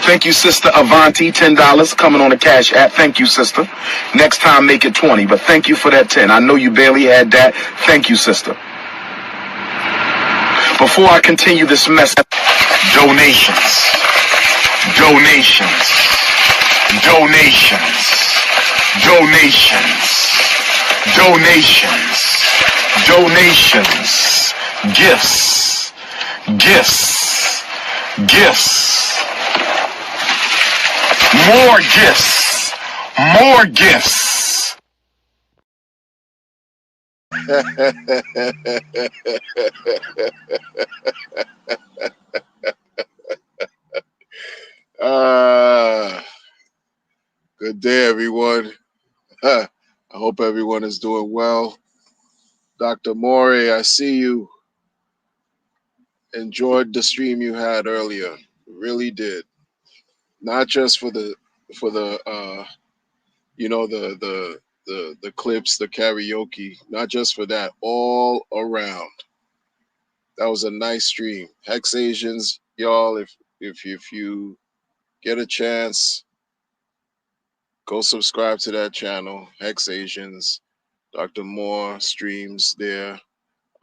Thank you, Sister Avanti, $10 coming on the Cash App. Thank you, sister. Next time, make it 20, but thank you for that 10. I know you barely had that. Thank you, sister. Before I continue this message, donations, donations, donations, donations, donations, donations, gifts, gifts, gifts. More gifts. More gifts. Good day, everyone. I hope everyone is doing well. Dr. Mori, I see you. Enjoyed the stream you had earlier. Really did. Not just for the the clips, the karaoke, not just for that, all around. That was a nice stream. Hex Asians, y'all, if you get a chance, go subscribe to that channel, Hex Asians. Dr. Moore streams there.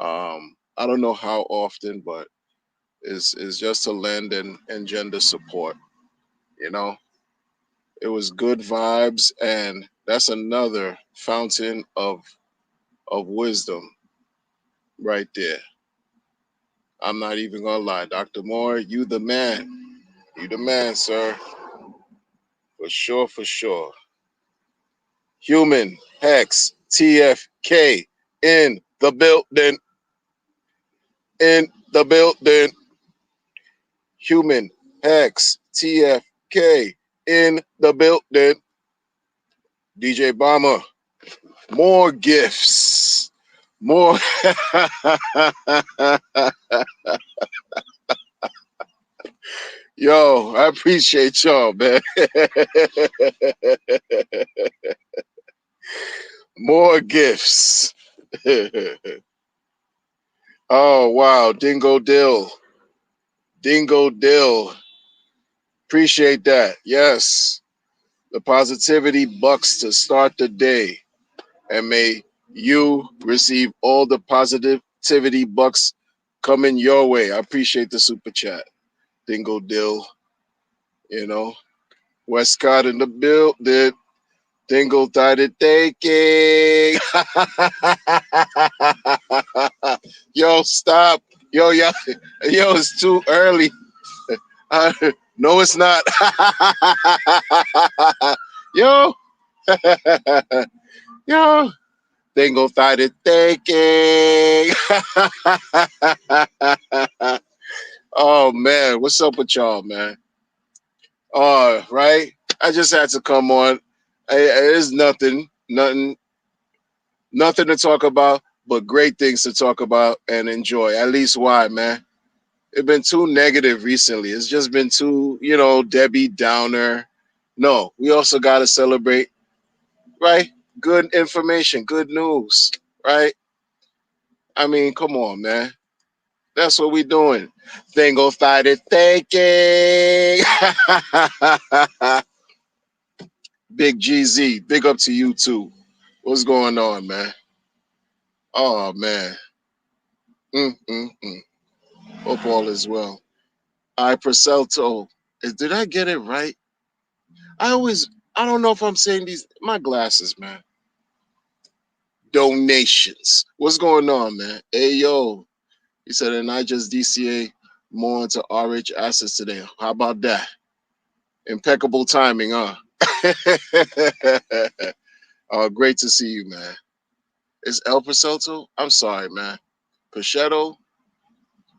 I don't know how often, but it's just to lend and gender support, you know. It was good vibes, and that's another fountain of wisdom right there. I'm not even gonna lie, Dr. Moore, you the man. You the man, sir. For sure, for sure. Human Hex TFK in the building. In the building. Human Hex TFK in the building. DJ Bomber, more gifts. More. Yo, I appreciate y'all, man. More gifts. Oh, wow. Dingo Dill. Dingo Dill. Appreciate that. Yes. The positivity bucks to start the day. And may you receive all the positivity bucks coming your way. I appreciate the super chat. Dingo Dill. You know. Westcott in the building. Dingle started taking. Yo, stop. Yo, it's too early. No, it's not. Yo. Yo. Dingle started taking. Oh, man. What's up with y'all, man? Right? I just had to come on. There's nothing to talk about, but great things to talk about and enjoy. At least why, man? It's been too negative recently. It's just been too, Debbie Downer. No, we also got to celebrate, right? Good information, good news, right? I mean, come on, man. That's what we doing. Thingo started thinking. Big GZ, big up to you too. What's going on, man? Oh, man. Hope all is well. Percelto. Did I get it right? I don't know if I'm saying my glasses, man. Donations. What's going on, man? Hey, yo. He said, and I just DCA more into RH assets today. How about that? Impeccable timing, huh? Great to see you, man. Is El Percelto? I'm sorry, man. Pachetto,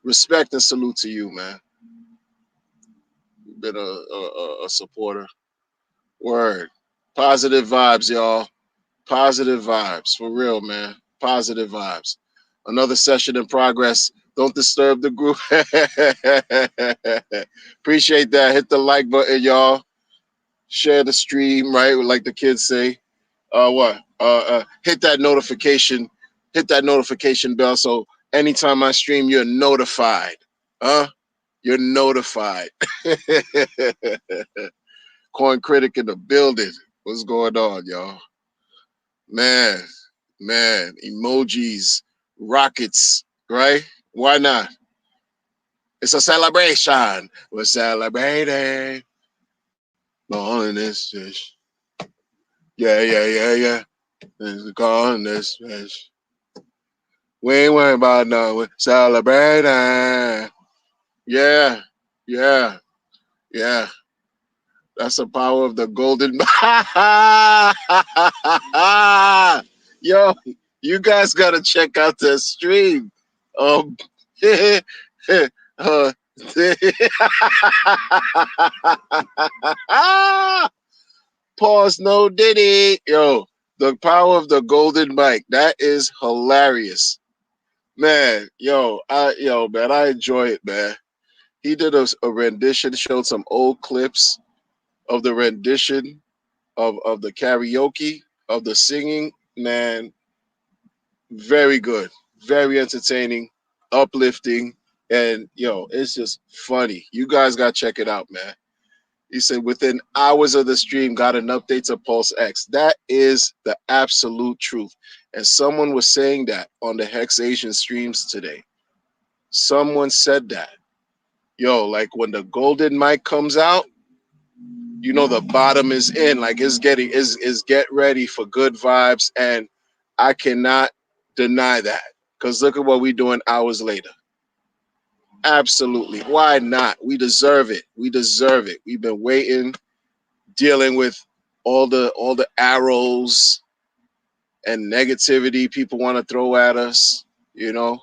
respect and salute to you, man. You've been a supporter. Word. Positive vibes, y'all. Positive vibes. For real, man. Positive vibes. Another session in progress. Don't disturb the group. Appreciate that. Hit the like button, y'all. Share the stream, right? Like the kids say. Hit that notification. Hit that notification bell so anytime I stream, you're notified. Huh? You're notified. Coin Critic in the building. What's going on, y'all? Man, man, emojis, rockets, right? Why not? It's a celebration. We're celebrating. On this fish. Yeah, yeah, yeah, yeah. It's calling this fish. We ain't worrying about nothing. We're celebrating. Yeah, yeah, yeah. That's the power of the golden. Yo, you guys gotta check out the stream. Um, uh, pause. No diddy. Yo, the power of the golden mic. That is hilarious, man. Yo, man, I enjoy it, man. He did a rendition, showed some old clips of the rendition of the karaoke, of the singing. Man, very good, very entertaining, uplifting, and it's just funny. You guys got to check it out, man. He said within hours of the stream, got an update to Pulse X. That is the absolute truth. And someone was saying that on the Hex Asian streams today. Someone said that. Yo, like when the golden mic comes out, the bottom is in. Like it's getting is get ready for good vibes. And I cannot deny that. Because look at what we're doing hours later. Absolutely. Why not? We deserve it. We deserve it. We've been waiting, dealing with all the arrows and negativity people want to throw at us, you know.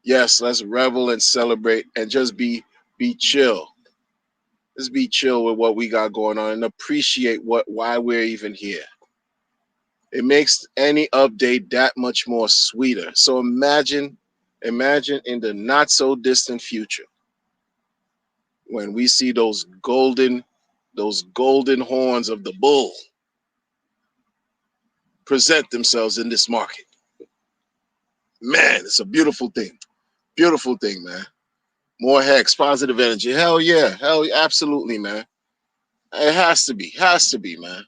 Yes, let's revel and celebrate and just be chill. Let's be chill with what we got going on and appreciate why we're even here. It makes any update that much more sweeter. So imagine in the not so distant future when we see those golden horns of the bull present themselves in this market. Man, it's a beautiful thing. Beautiful thing, man. More hex, positive energy. Hell yeah. Hell, absolutely, man. It has to be, man.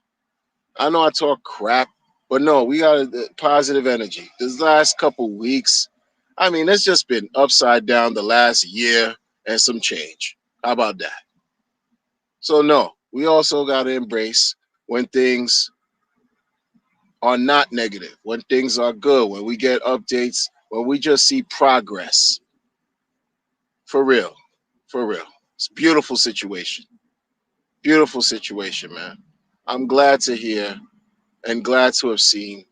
I know I talk crap, but no, we got positive energy. This last couple weeks, I mean, it's just been upside down the last year and some change. How about that? So no, we also got to embrace when things are not negative, when things are good, when we get updates, when we just see progress. For real. For real. It's a beautiful situation. Beautiful situation, man. I'm glad to hear and glad to have seen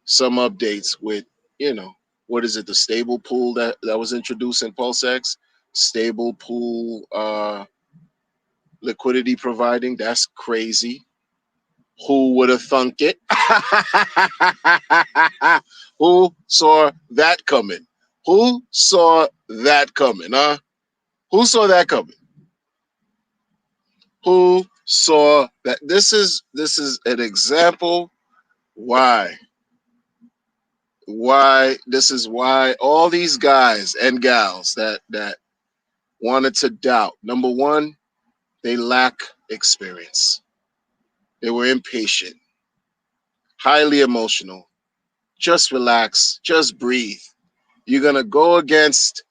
some updates with, what is it, the stable pool that was introduced in PulseX? Stable pool liquidity providing. That's crazy. Who would have thunk it? Who saw that coming? Who saw that coming, huh? Who saw that coming? Who saw that? This is an example why this is why all these guys and gals that wanted to doubt. Number one, they lack experience. They were impatient, highly emotional. Just relax, just breathe. You're going to go against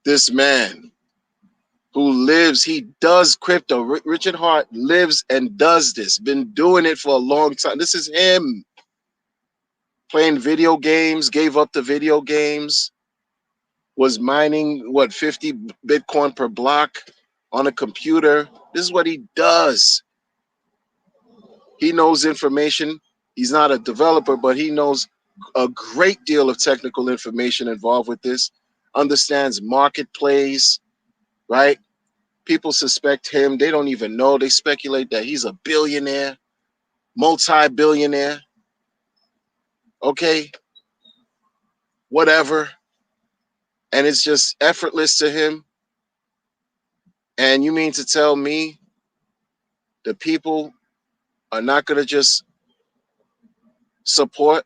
this man who lives, he does crypto. Richard Hart lives and does this, been doing it for a long time. This is him playing video games, gave up the video games, was mining, 50 Bitcoin per block on a computer. This is what he does. He knows information. He's not a developer, but he knows a great deal of technical information involved with this, understands marketplace, right? People suspect him. They don't even know. They speculate that he's a billionaire, multi-billionaire. Okay, whatever. And it's just effortless to him. And you mean to tell me the people are not going to just support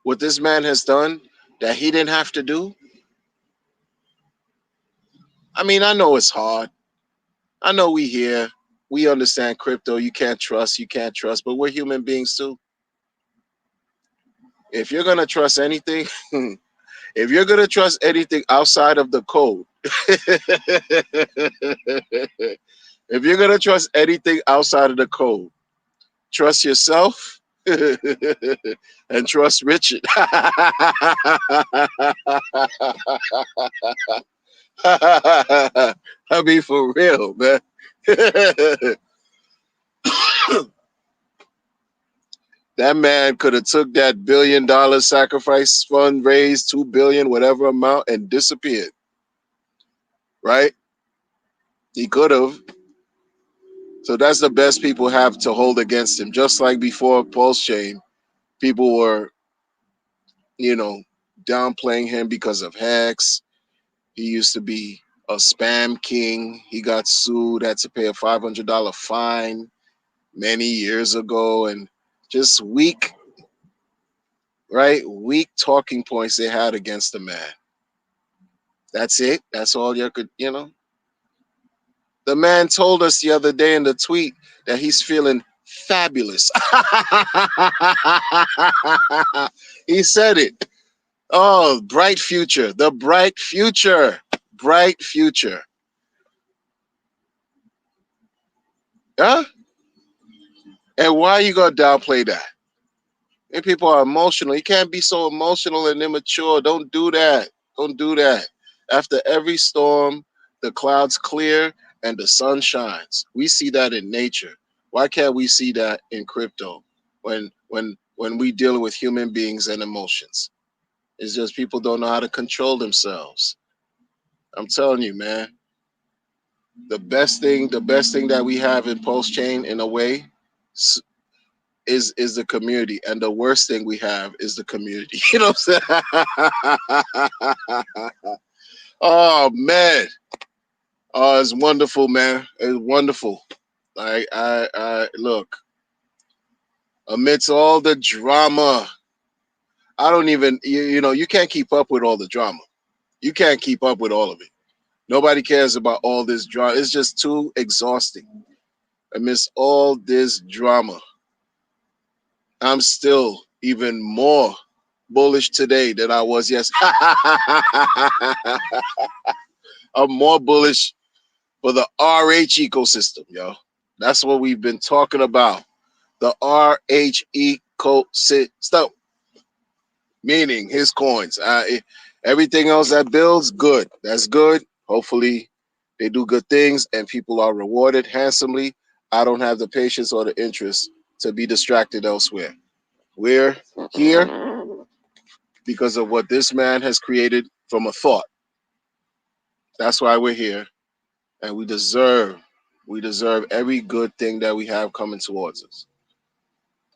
what this man has done that he didn't have to do? I mean, I know it's hard. I know we here. We understand crypto. You can't trust, but we're human beings too. If you're gonna trust anything, if you're gonna trust anything outside of the code, if you're gonna trust anything outside of the code, trust yourself and trust Richard. I mean, for real, man. That man could have took that $1 billion sacrifice fund, raised 2 billion, whatever amount, and disappeared. Right? He could have. So that's the best people have to hold against him. Just like before Pulse Chain, people were, you know, downplaying him because of Hex. He used to be a spam king. He got sued, had to pay a $500 fine many years ago, and just weak, right? Weak talking points they had against the man. That's it. That's all you could, you know. The man told us the other day in the tweet that he's feeling fabulous. He said it. Oh, bright future. The bright future. Bright future. Huh? And why you gonna downplay that? And people are emotional. You can't be so emotional and immature. Don't do that. Don't do that. After every storm, the clouds clear and the sun shines. We see that in nature. Why can't we see that in crypto when we dealing with human beings and emotions? It's just people don't know how to control themselves. I'm telling you, man. The best thing that we have in Pulse Chain in a way is the community, and the worst thing we have is the community. You know what I'm saying? Oh man, oh it's wonderful, man. It's wonderful. I look, amidst all the drama, I don't even you know you can't keep up with all the drama. You can't keep up with all of it. Nobody cares about all this drama. It's just too exhausting. Amidst all this drama, I'm still even more bullish today than I was yesterday. I'm more bullish for the RH ecosystem, yo. That's what we've been talking about. The RH ecosystem, meaning his coins. Everything else that builds, good. That's good. Hopefully, they do good things and people are rewarded handsomely. I don't have the patience or the interest to be distracted elsewhere. We're here because of what this man has created from a thought. That's why we're here, and we deserve every good thing that we have coming towards us.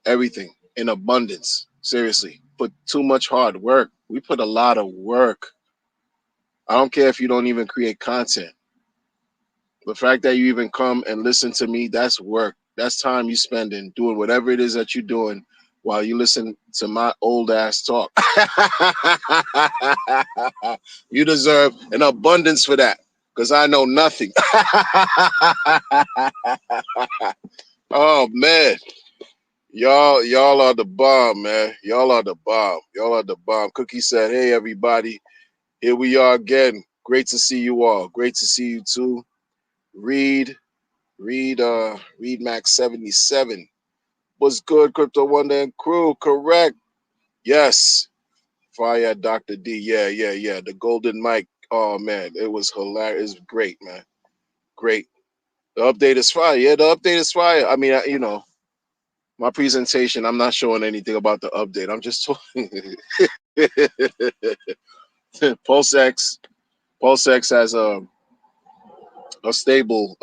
Everything in abundance. Seriously, put too much hard work. We put a lot of work. I don't care if you don't even create content. The fact that you even come and listen to me, that's work. That's time you spend in doing whatever it is that you're doing while you listen to my old ass talk. You deserve an abundance for that because I know nothing. Oh man, y'all are the bomb, man. Y'all are the bomb. Y'all are the bomb. Cookie said, "Hey everybody, here we are again. Great to see you all. Great to see you too." Read, read Max 77. What's good, Crypto Wonder and crew? Correct. Yes. Fire Dr. D. Yeah. The golden mic. Oh man, it was hilarious. It's great, man. Great. The update is fire. Yeah, the update is fire. I mean, my presentation, I'm not showing anything about the update. I'm just talking. PulseX. PulseX has a stable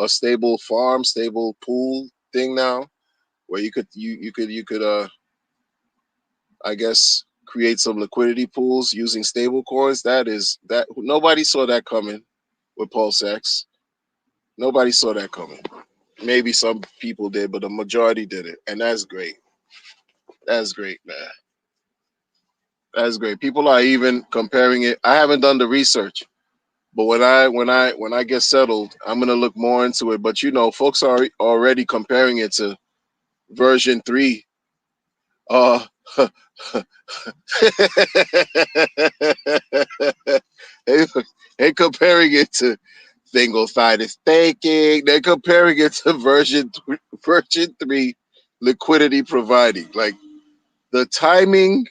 farm, stable pool thing now where you could I guess create some liquidity pools using stable coins. That nobody saw that coming with PulseX. Nobody saw that coming. Maybe some people did, but the majority did it, and that's great. That's great, man. That's great. People are even comparing it. I haven't done the research, But when I get settled, I'm gonna look more into it. But you know, folks are already comparing it to version 3. Uh they, they comparing it to single sided staking. They're comparing it to version 3 liquidity providing. Like the timing,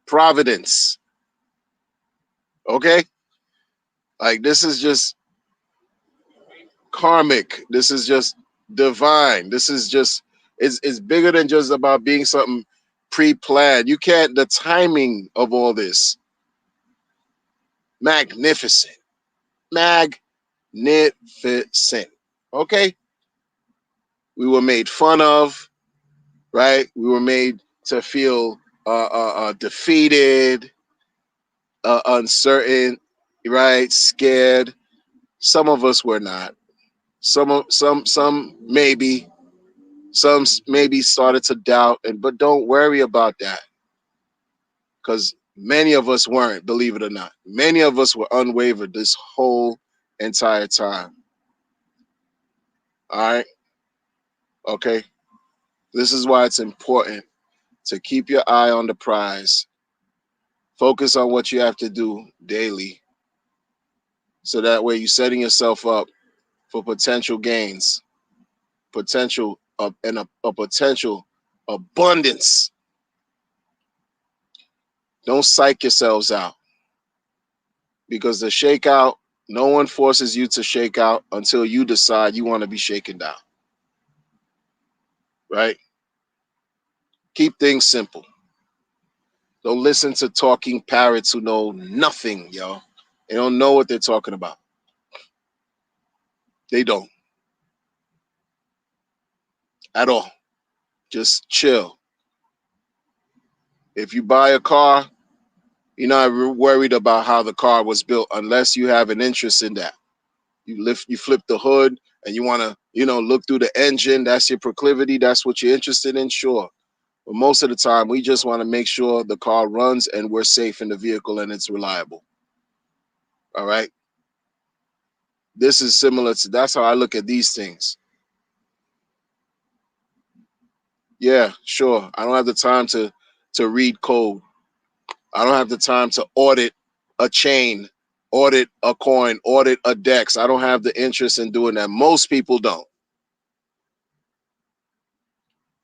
providence. Okay? Like this is just karmic. This is just divine. This is just it's bigger than just about being something pre-planned. You can't the timing of all this. Magnificent. Magnificent. Okay? We were made fun of, right? We were made to feel defeated, uncertain, right? Scared. Some of us were not. Some maybe. Some maybe started to doubt, and but don't worry about that because many of us weren't. Believe it or not, many of us were unwavered this whole entire time. All right, okay. This is why it's important to keep your eye on the prize. Focus on what you have to do daily, so that way you're setting yourself up for potential gains, potential and a potential abundance. Don't psych yourselves out because the shakeout, no one forces you to shake out until you decide you want to be shaken down, right? Keep things simple. Don't listen to talking parrots who know nothing, yo. They don't know what they're talking about. They don't at all. Just chill. If you buy a car, you're not worried about how the car was built unless you have an interest in that. You flip the hood and you want to, look through the engine. That's your proclivity. That's what you're interested in. Sure. But most of the time, we just want to make sure the car runs and we're safe in the vehicle and it's reliable. All right. This is similar to that's how I look at these things. Yeah, sure. I don't have the time to read code. I don't have the time to audit a chain, audit a coin, audit a DEX. I don't have the interest in doing that. Most people don't.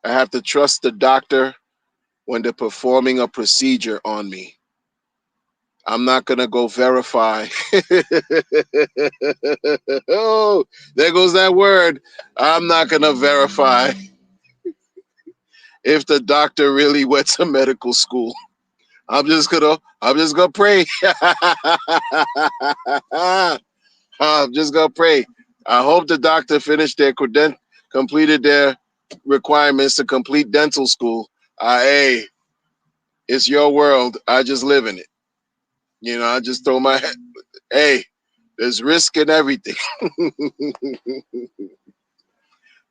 I have to trust the doctor when they're performing a procedure on me. I'm not gonna go verify. Oh, there goes that word. I'm not gonna verify if the doctor really went to medical school. I'm just gonna pray. I'm just gonna pray. I hope the doctor finished completed their requirements to complete dental school. Hey, it's your world. I just live in it. I just throw my head. Hey, there's risk in everything.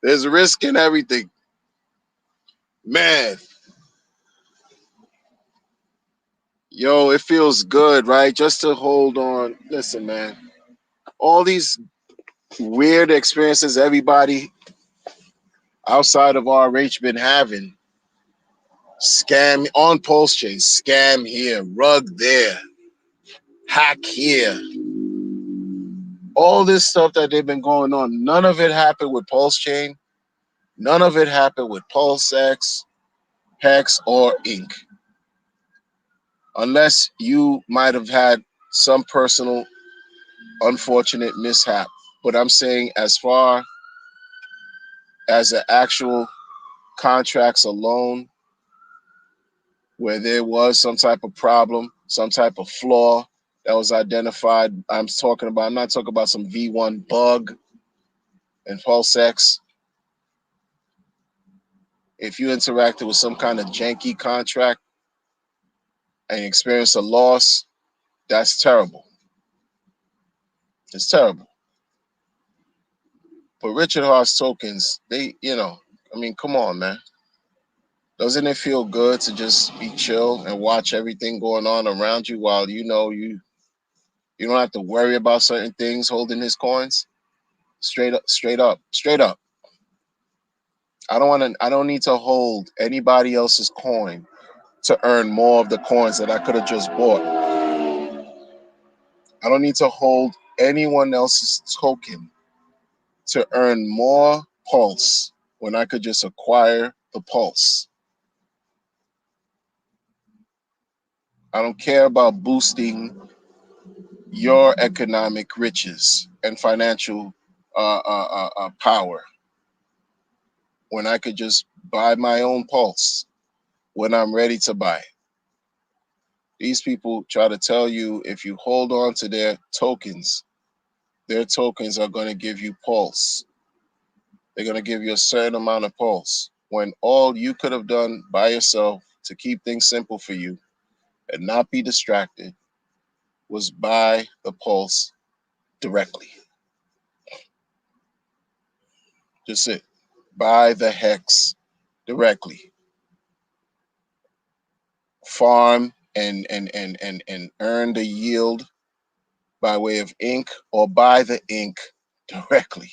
There's risk in everything. Man, yo, it feels good, right? Just to hold on. Listen, man, all these weird experiences everybody outside of RH been having. Scam on Pulse Chain, scam here, rug there, hack here. All this stuff that they've been going on, none of it happened with Pulse Chain. None of it happened with PulseX, Hex, or Inc. Unless you might have had some personal unfortunate mishap. But I'm saying as far as the actual contracts alone, where there was some type of problem, some type of flaw that was identified, I'm not talking about some V1 bug and PulseX. If you interacted with some kind of janky contract and experienced a loss, that's terrible. It's terrible. But Richard Haas tokens, I mean, come on, man. Doesn't it feel good to just be chill and watch everything going on around you while you know you don't have to worry about certain things holding his coins? Straight up, straight up, straight up. I don't need to hold anybody else's coin to earn more of the coins that I could have just bought. I don't need to hold anyone else's token to earn more pulse when I could just acquire the pulse. I don't care about boosting your economic riches and financial power when I could just buy my own pulse when I'm ready to buy it. These people try to tell you if you hold on to their tokens are going to give you pulse. They're going to give you a certain amount of pulse when all you could have done by yourself to keep things simple for you and not be distracted was buy the pulse directly. Just it. Buy the hex directly. Farm and earn the yield by way of ink or buy the ink directly.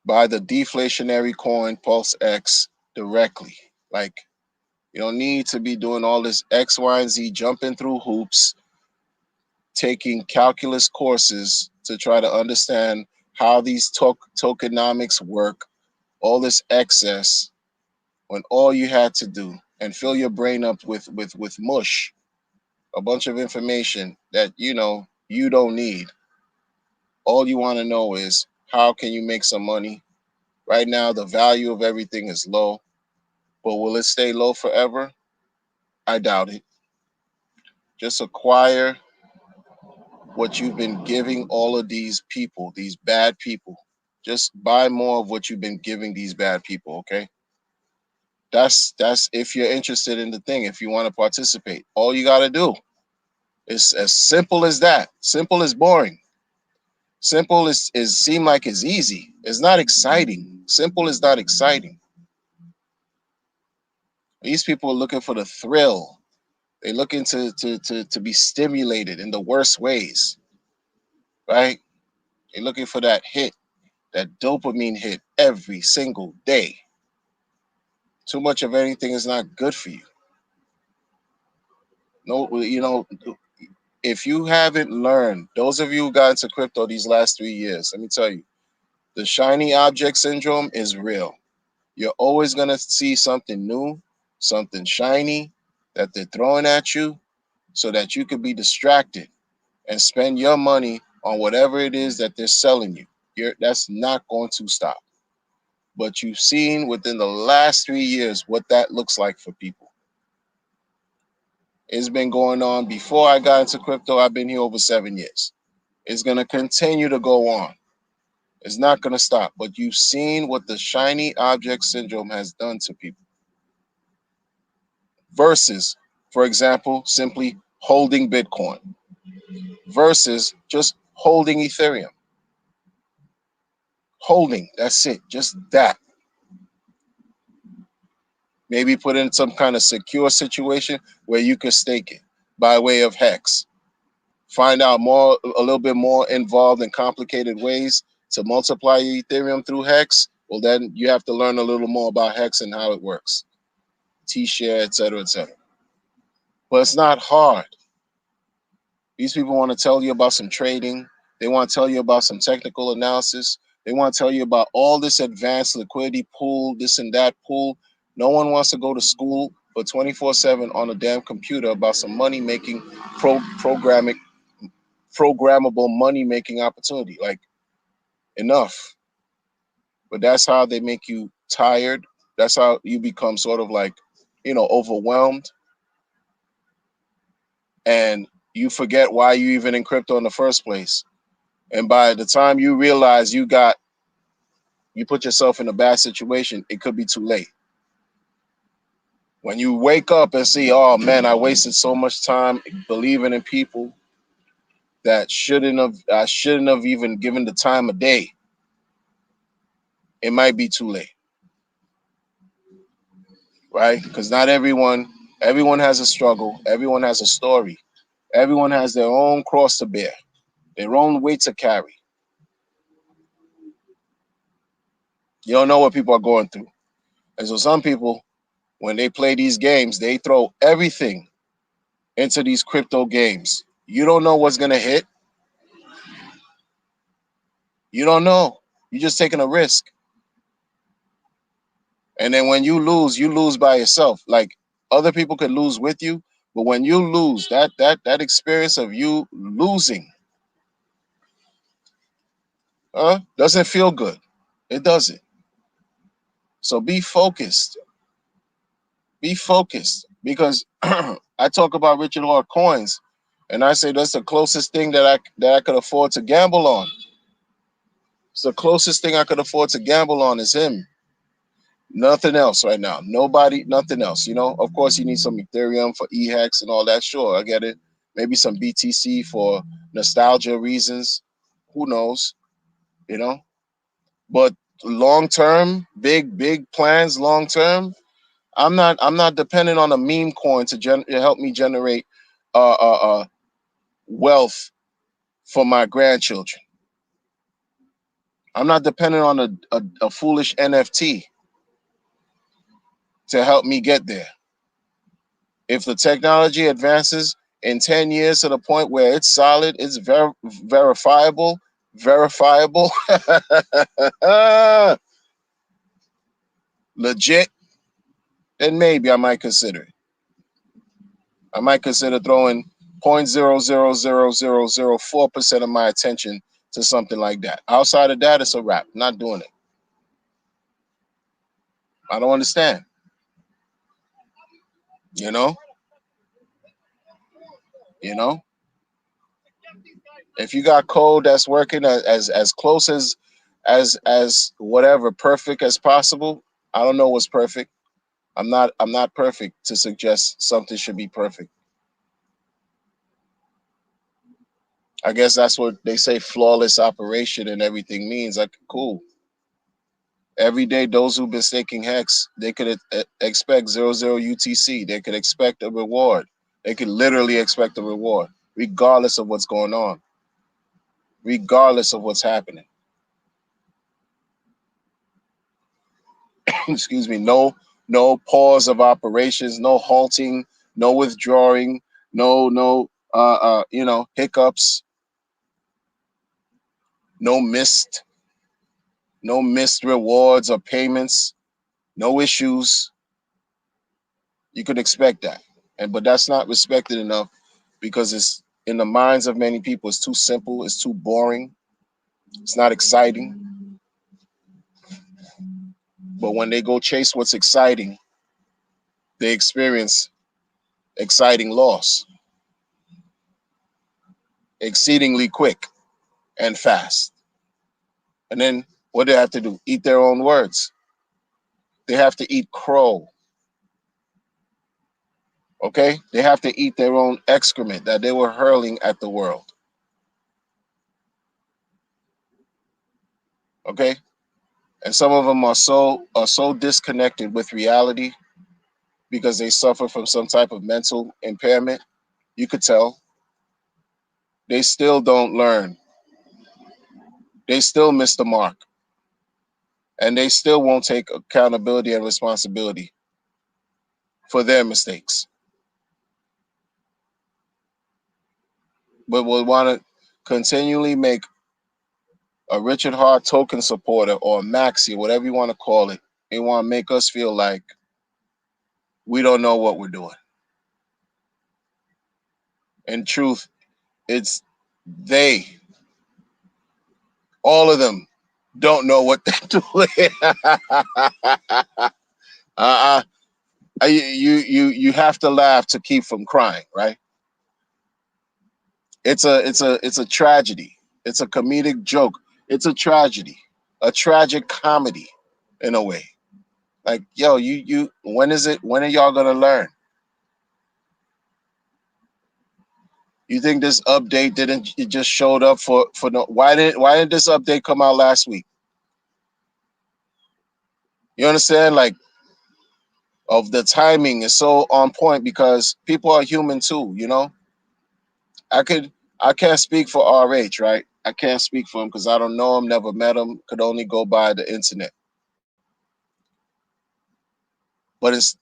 Buy the deflationary coin Pulse X directly. Like, you don't need to be doing all this X, Y, and Z, jumping through hoops, taking calculus courses to try to understand how these tokenomics work, all this excess, when all you had to do and fill your brain up with mush, a bunch of information that you don't need. All you want to know is how can you make some money. Right now the value of everything is low, but will it stay low forever? I doubt it. Just acquire what you've been giving all of these people, these bad people. Just buy more of what you've been giving these bad people, okay? That's if you're interested in the thing, if you want to participate. All you got to do is as simple as that. Simple is boring. Simple is seem like it's easy. It's not exciting. Simple is not exciting. These people are looking for the thrill. They're looking to be stimulated in the worst ways, right? They're looking for that hit, that dopamine hit every single day. Too much of anything is not good for you. No, if you haven't learned, those of you who got into crypto these last 3 years, let me tell you, the shiny object syndrome is real. You're always going to see something new, something shiny that they're throwing at you so that you could be distracted and spend your money on whatever it is that they're selling you. That's not going to stop. But you've seen within the last 3 years what that looks like for people. It's been going on before I got into crypto. I've been here over 7 years. It's going to continue to go on. It's not going to stop. But you've seen what the shiny object syndrome has done to people. Versus, for example, simply holding Bitcoin versus just holding Ethereum. Holding, that's it, just that. Maybe put in some kind of secure situation where you could stake it by way of hex. Find out a little bit more involved and complicated ways to multiply your Ethereum through hex. Well, then you have to learn a little more about hex and how it works, T-share, etc., etc. But it's not hard. These people want to tell you about some trading. They want to tell you about some technical analysis. They want to tell you about all this advanced liquidity pool, this and that pool. No one wants to go to school for 24/7 on a damn computer about some money making, programmable money making opportunity. Like, enough. But that's how they make you tired. That's how you become sort of like, overwhelmed, and you forget why you even in crypto in the first place. And by the time you realize you put yourself in a bad situation, it could be too late. When you wake up and see, oh man, I wasted so much time believing in people that I shouldn't have even given the time of day, it might be too late. right? Because not everyone has a struggle, everyone has a story, everyone has their own cross to bear, their own weight to carry. You don't know what people are going through. And so some people, when they play these games, they throw everything into these crypto games. You don't know what's gonna hit. You don't know. You're just taking a risk. And then when you lose by yourself. Like other people could lose with you, but when you lose, that experience of you losing, doesn't feel good. It doesn't. So be focused. Be focused because I talk about Richard Hart coins, and I say that's the closest thing that I could afford to gamble on. It's the closest thing I could afford to gamble on is him. Nothing else right now. Nobody, nothing else. Of course, you need some Ethereum for EHEX and all that. Sure, I get it. Maybe some BTC for nostalgia reasons. Who knows? You know. But long term, big plans. Long term, I'm not dependent on a meme coin to help me generate wealth for my grandchildren. I'm not dependent on a foolish NFT to help me get there. If the technology advances in 10 years to the point where it's solid, it's verifiable, legit, then maybe I might consider it. I might consider throwing 0.00004% of my attention to something like that. Outside of that, it's a wrap. Not doing it. I don't understand. You know, you know. If you got code that's working as close as whatever perfect as possible, I don't know what's perfect. I'm not perfect to suggest something should be perfect. I guess that's what they say flawless operation and everything means. Like cool. Every day those who've been staking hex, they could expect 00 UTC. They could expect a reward. They could literally expect a reward, regardless of what's going on, regardless of what's happening. Excuse me. No pause of operations, no halting, no withdrawing, no hiccups, no missed, no missed rewards or payments, no issues. You could expect that. But that's not respected enough because it's in the minds of many people, it's too simple, it's too boring, it's not exciting. But when they go chase what's exciting, they experience exciting loss exceedingly quick and fast. And then what do they have to do? Eat their own words. They have to eat crow. Okay? They have to eat their own excrement that they were hurling at the world. Okay? And some of them are so disconnected with reality because they suffer from some type of mental impairment. You could tell. They still don't learn. They still miss the mark. And they still won't take accountability and responsibility for their mistakes. But will want to continually make a Richard Hart token supporter or a Maxi, whatever you want to call it. They want to make us feel like we don't know what we're doing. In truth, it's they, all of them, don't know what they're doing. uh, you have to laugh to keep from crying, right? It's a tragedy. It's a comedic joke. It's a tragedy, a tragic comedy, in a way. Like, yo, you when is it? When are y'all gonna learn? You think this update didn't? It just showed up for no? Why didn't this update come out last week? You understand? Like of the timing is so on point because people are human too, you know. I could I can't speak for RH, right? I can't speak for him because I don't know him, never met him, could only go by the internet. But it's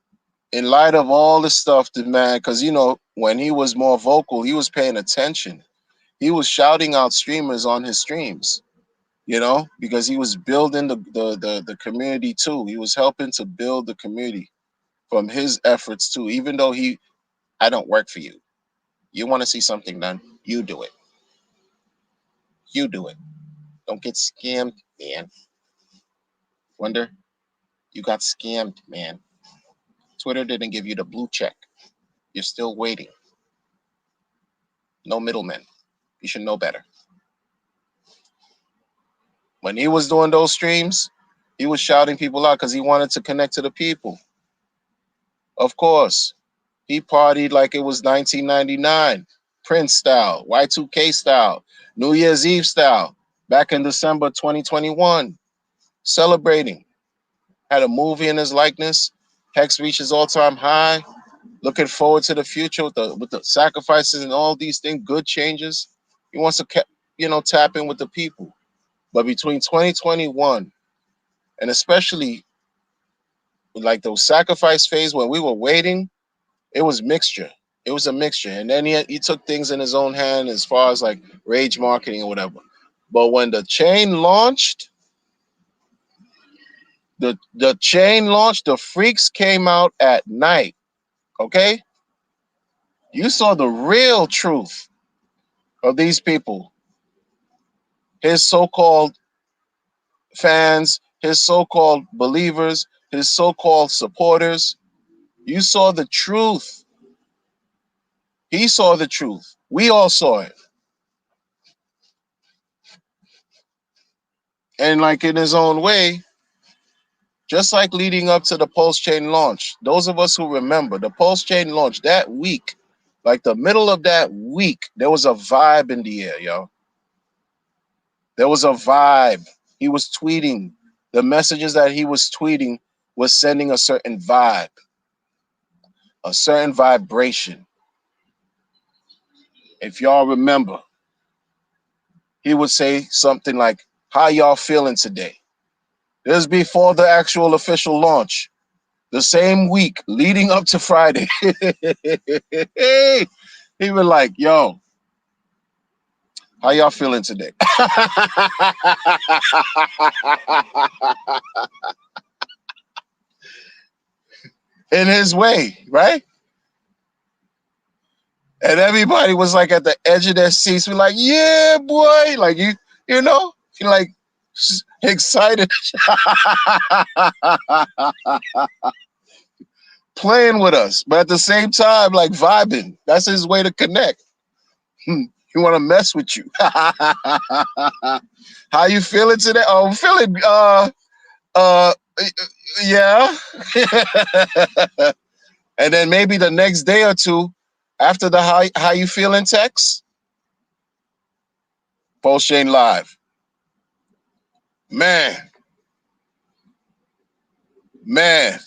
in light of all the stuff that man, because you know, when he was more vocal, he was paying attention. He was shouting out streamers on his streams, you know, because he was building the community too. He was helping to build the community from his efforts too, even though I don't work for you. You want to see something done, you do it. You do it. Don't get scammed, man. Wonder, you got scammed, man. Twitter didn't give you the blue check. You're still waiting. No middlemen. You should know better. When he was doing those streams, he was shouting people out because he wanted to connect to the people. Of course, he partied like it was 1999, Prince style, Y2K style, New Year's Eve style, back in December 2021, celebrating. Had a movie in his likeness. Hex reaches all-time high. Looking forward to the future with the sacrifices and all these things, good changes. He wants to, tap in with the people. But between 2021 and especially like those sacrifice phase when we were waiting, it was mixture. It was a mixture, and then he took things in his own hand as far as like rage marketing or whatever. But when the chain launched, the freaks came out at night. Okay, you saw the real truth of these people, his so-called fans, his so-called believers, his so-called supporters. You saw the truth. He saw the truth. We all saw it. And like in his own way, just like leading up to the Pulse Chain launch, those of us who remember the Pulse Chain launch that week, like the middle of that week, there was a vibe in the air, yo. There was a vibe. He was tweeting. The messages that he was tweeting was sending a certain vibe, a certain vibration. If y'all remember, he would say something like, "How y'all feeling today?" This is before the actual official launch. The same week leading up to Friday. He was like, "Yo, how y'all feeling today?" In his way, right? And everybody was like at the edge of their seats. We're like, "Yeah, boy!" Like you like excited, playing with us, but at the same time, like vibing. That's his way to connect. He want to mess with you. How you feeling today? Oh, I'm feeling uh yeah. And then maybe the next day or two after the how you feeling text, Pulse Chain Live. Man, man,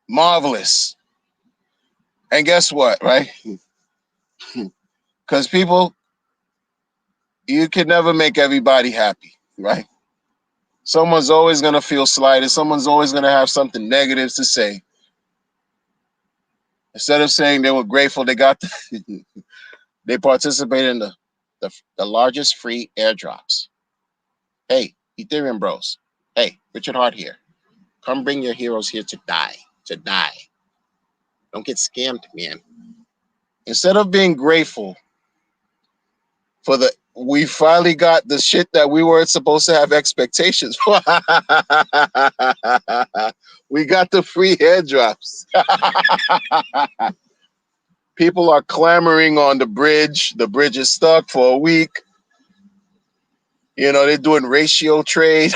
marvelous. And guess what, right? Because people, you can never make everybody happy, right? Someone's always gonna feel slighted. Someone's always gonna have something negative to say. Instead of saying they were grateful they got they participated in the largest free airdrops. Hey, Ethereum bros. Hey, Richard Hart here. Come bring your heroes here to die. To die. Don't get scammed, man. Instead of being grateful for we finally got the shit that we weren't supposed to have expectations for. We got the free airdrops. People are clamoring on the bridge. The bridge is stuck for a week. You know, they're doing ratio trade.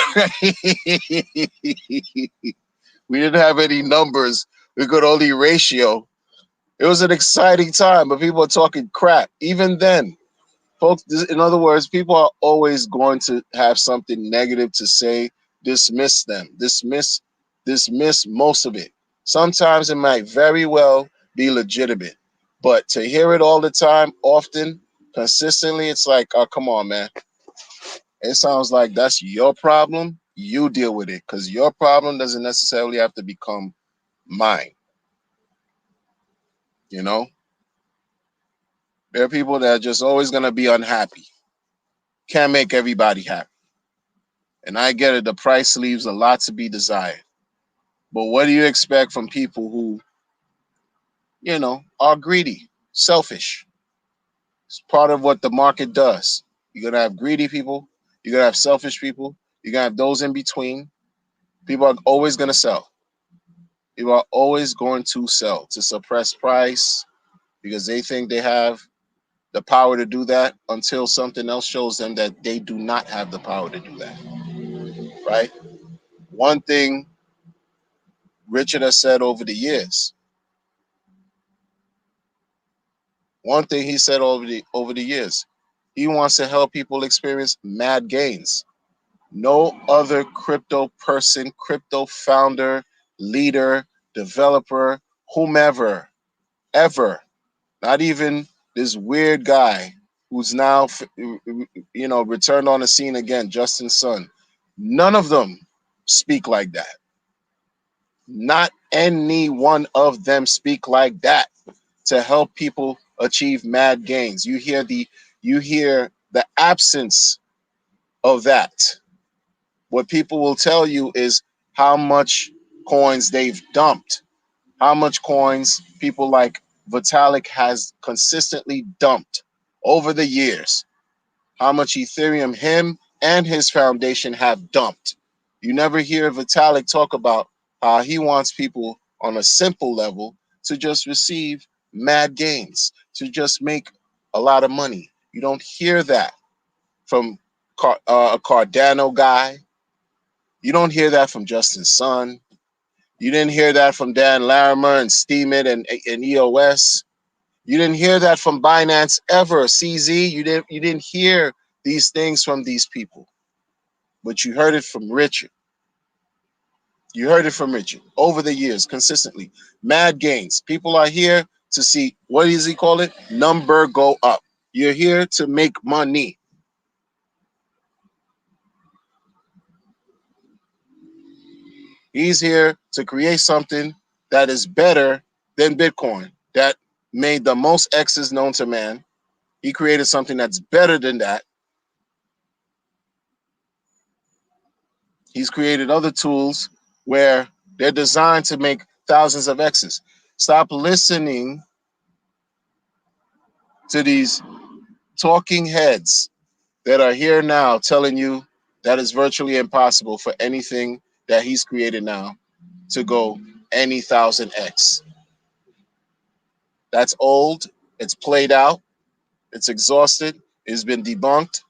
We didn't have any numbers. We could only ratio. It was an exciting time, but people are talking crap. Even then, folks, in other words, people are always going to have something negative to say. Dismiss them. Dismiss Dismiss most of it. Sometimes it might very well be legitimate, but to hear it all the time, often, consistently, it's like, oh, come on, man. It sounds like that's your problem. You deal with it because your problem doesn't necessarily have to become mine. You know, there are people that are just always going to be unhappy. Can't make everybody happy. And I get it. The price leaves a lot to be desired. But what do you expect from people who, are greedy, selfish? It's part of what the market does. You're gonna have greedy people. You're gonna have selfish people. You're gonna have those in between. People are always gonna sell. People are always going to sell to suppress price because they think they have the power to do that until something else shows them that they do not have the power to do that. Right? One thing Richard has said over the years. One thing he said over the years. He wants to help people experience mad gains. No other crypto person, crypto founder, leader, developer, whomever, ever, not even this weird guy who's now, returned on the scene again, Justin Sun. None of them speak like that. Not any one of them speak like that to help people achieve mad gains. You hear the absence of that. What people will tell you is how much coins they've dumped, how much coins people like Vitalik has consistently dumped over the years, how much Ethereum him and his foundation have dumped. You never hear Vitalik talk about how he wants people on a simple level to just receive mad gains, to just make a lot of money. You don't hear that from a Cardano guy. You don't hear that from Justin Sun. You didn't hear that from Dan Larimer and Steemit and EOS. You didn't hear that from Binance ever. CZ, you didn't hear these things from these people, but you heard it from Richard. You heard it from Richard over the years consistently. Mad gains. People are here to see, what does he call it? Number go up. You're here to make money. He's here to create something that is better than Bitcoin, that made the most X's known to man. He created something that's better than that. He's created other tools where they're designed to make thousands of X's. Stop listening to these talking heads that are here now telling you that it's virtually impossible for anything that he's created now to go any thousand X. That's old. It's played out. It's exhausted. It's been debunked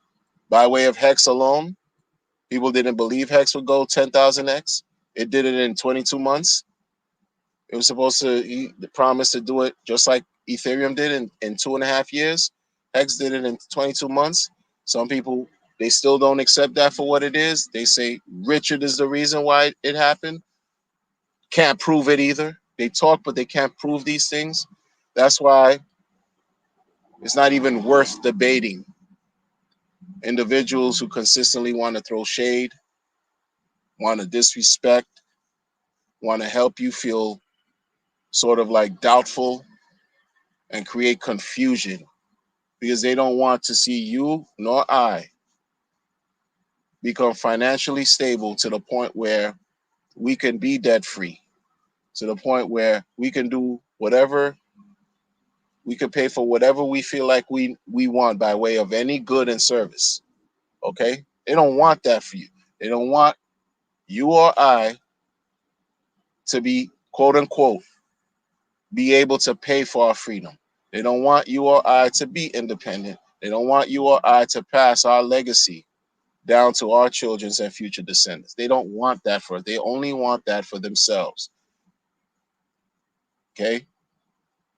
by way of Hex alone. People didn't believe Hex would go 10,000x. It did it in 22 months. It was supposed to, he promised to do it just like Ethereum did in 2.5 years. Hex did it in 22 months. Some people, they still don't accept that for what it is. They say Richard is the reason why it happened. Can't prove it either. They talk, but they can't prove these things. That's why it's not even worth debating. Individuals who consistently want to throw shade, want to disrespect, want to help you feel sort of like doubtful and create confusion because they don't want to see you nor I become financially stable to the point where we can be debt free, to the point where we can do whatever, we can pay for whatever we feel like we want by way of any good and service. Okay? They don't want that for you. They don't want you or I to be, quote unquote, be able to pay for our freedom. They don't want you or I to be independent. They don't want you or I to pass our legacy down to our children's and future descendants. They don't want that for us. They only want that for themselves. Okay?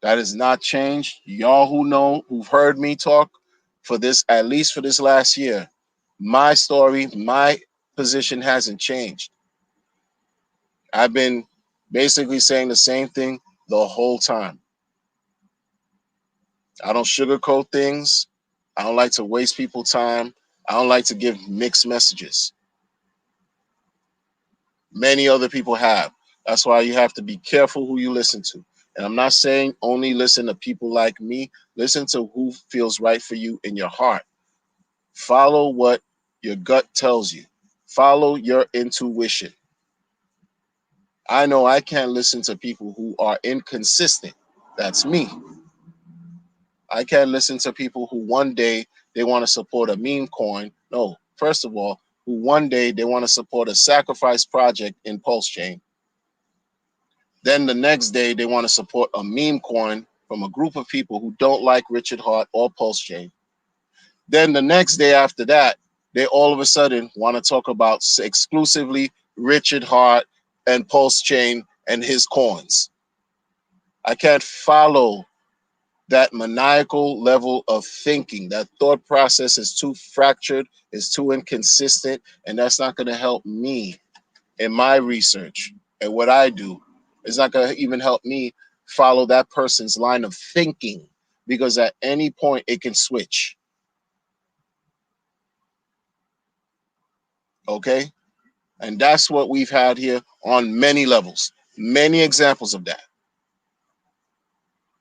That has not changed. Y'all who know, who've heard me talk for this, at least for this last year, my story, my position hasn't changed. I've been basically saying the same thing the whole time. I don't sugarcoat things. I don't like to waste people's time. I don't like to give mixed messages. Many other people have. That's why you have to be careful who you listen to. And I'm not saying only listen to people like me. Listen to who feels right for you in your heart. Follow what your gut tells you. Follow your intuition. I know I can't listen to people who are inconsistent. That's me. I can't listen to people who one day they want to support a meme coin. No, first of all, who one day they want to support a sacrifice project in Pulse Chain. Then the next day they want to support a meme coin from a group of people who don't like Richard Hart or Pulse Chain. Then the next day after that, they all of a sudden want to talk about exclusively Richard Hart and Pulse Chain and his coins. I can't follow that maniacal level of thinking. That thought process is too fractured, is too inconsistent, and that's not going to help me in my research and what I do. It's not going to even help me follow that person's line of thinking because at any point it can switch. Okay? And that's what we've had here on many levels, many examples of that.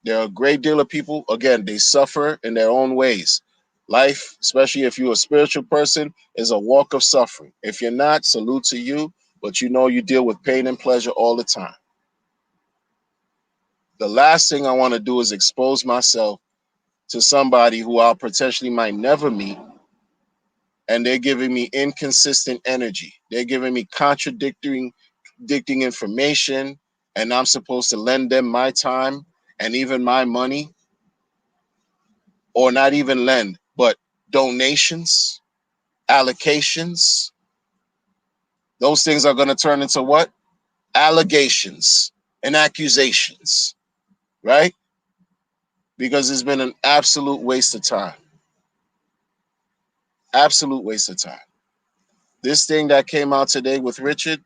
There are a great deal of people, again, they suffer in their own ways. Life, especially if you're a spiritual person, is a walk of suffering. If you're not, salute to you, but you know you deal with pain and pleasure all the time. The last thing I want to do is expose myself to somebody who I potentially might never meet, and they're giving me inconsistent energy. They're giving me contradicting information, and I'm supposed to lend them my time and even my money, or not even lend, but donations, allocations. Those things are going to turn into what? Allegations and accusations, right? Because it's been an absolute waste of time. Absolute waste of time. This thing that came out today with Richard,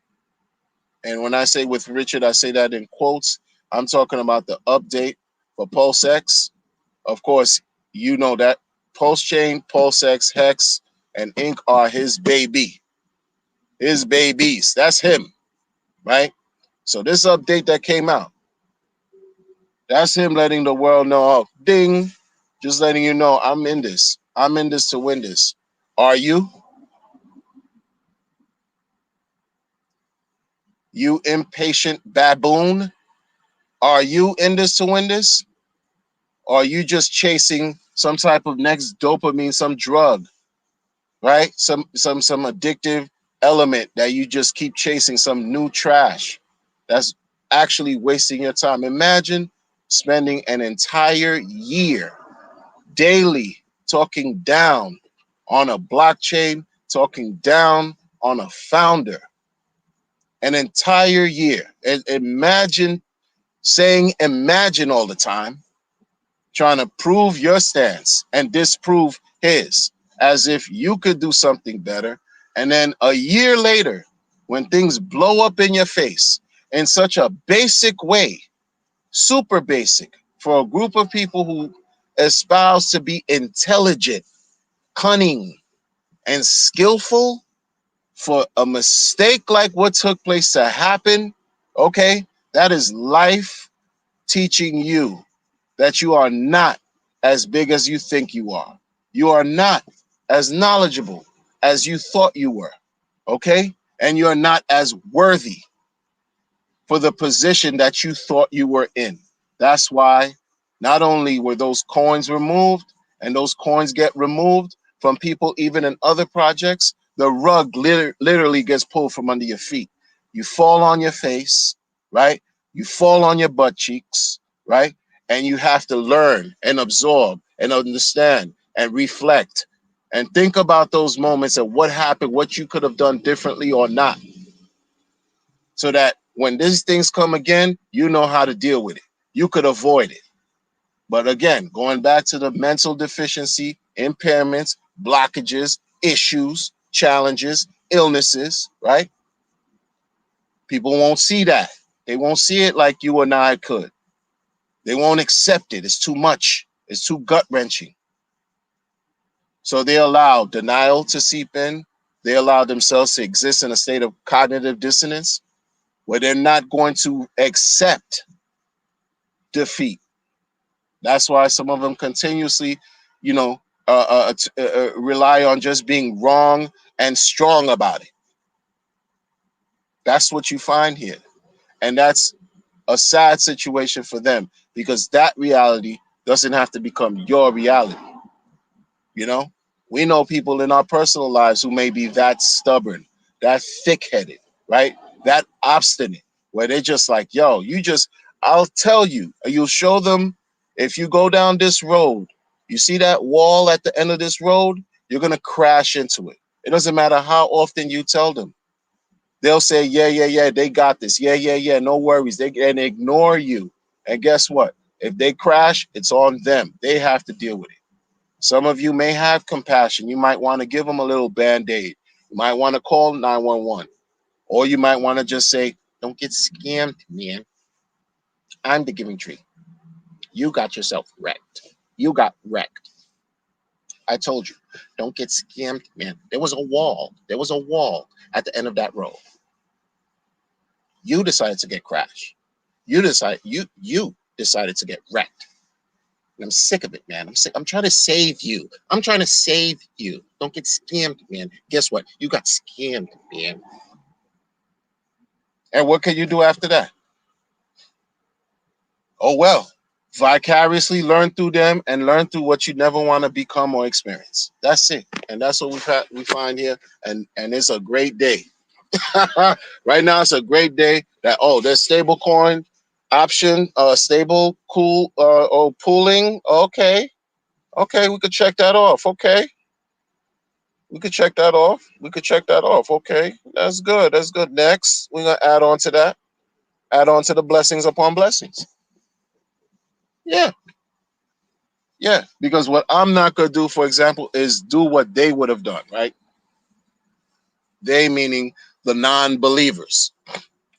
and when I say with Richard, I say that in quotes. I'm talking about the update for PulseX. Of course, you know that Pulse Chain, PulseX, Hex, and Ink are his baby. His babies. That's him, right? So this update that came out, that's him letting the world know, oh, ding, just letting you know I'm in this. I'm in this to win this. Are you? You impatient baboon? Are you in this to win this? Or are you just chasing some type of next dopamine, some drug, right? Some addictive element that you just keep chasing, some new trash that's actually wasting your time. Imagine spending an entire year daily talking down on a blockchain, talking down on a founder, an entire year. And imagine saying imagine all the time, trying to prove your stance and disprove his, as if you could do something better. And then a year later, when things blow up in your face in such a basic way, super basic, for a group of people who espouse to be intelligent, cunning, and skillful, for a mistake like what took place to happen, okay, that is life teaching you that you are not as big as you think you are. You are not as knowledgeable as you thought you were, okay? And you're not as worthy for the position that you thought you were in. That's why not only were those coins removed, and those coins get removed from people even in other projects, the rug literally gets pulled from under your feet. You fall on your face, right? You fall on your butt cheeks, right? And you have to learn and absorb and understand and reflect and think about those moments of what happened, what you could have done differently or not, so that when these things come again, you know how to deal with it. You could avoid it. But again, going back to the mental deficiency, impairments, blockages, issues, challenges, illnesses, right? People won't see that. They won't see it like you and I could. They won't accept it. It's too much. It's too gut wrenching. So they allow denial to seep in. They allow themselves to exist in a state of cognitive dissonance where they're not going to accept defeat. That's why some of them continuously, you know, rely on just being wrong and strong about it. That's what you find here. And that's a sad situation for them because that reality doesn't have to become your reality. You know, we know people in our personal lives who may be that stubborn, that thick headed, right? That obstinate, where they're just like, yo, I'll tell you, you'll show them if you go down this road, you see that wall at the end of this road, you're going to crash into it. It doesn't matter how often you tell them. They'll say, yeah, yeah, yeah, they got this. Yeah, yeah, yeah, no worries. They can ignore you. And guess what? If they crash, it's on them. They have to deal with it. Some of you may have compassion. You might want to give them a little band-aid. You might want to call 911. Or you might want to just say, don't get scammed, man. I'm the giving tree. You got yourself wrecked. You got wrecked. I told you, don't get scammed, man. There was a wall. There was a wall at the end of that road. You decided to get crashed. You decided to get wrecked. And I'm sick of it, man. I'm sick. I'm trying to save you. I'm trying to save you. Don't get scammed, man. Guess what? You got scammed, man. And what can you do after that? Oh, well, vicariously learn through them and learn through what you never want to become or experience. That's it. And that's what we find here. And it's a great day. Right now, it's a great day that, there's stable coin option, stable, cool, pooling. Okay. Okay, we could check that off. Okay. We could check that off. We could check that off. Okay. That's good. That's good. Next, we're going to add on to that. Add on to the blessings upon blessings. Yeah. Yeah. Because what I'm not going to do, for example, is do what they would have done, right? They meaning the non-believers.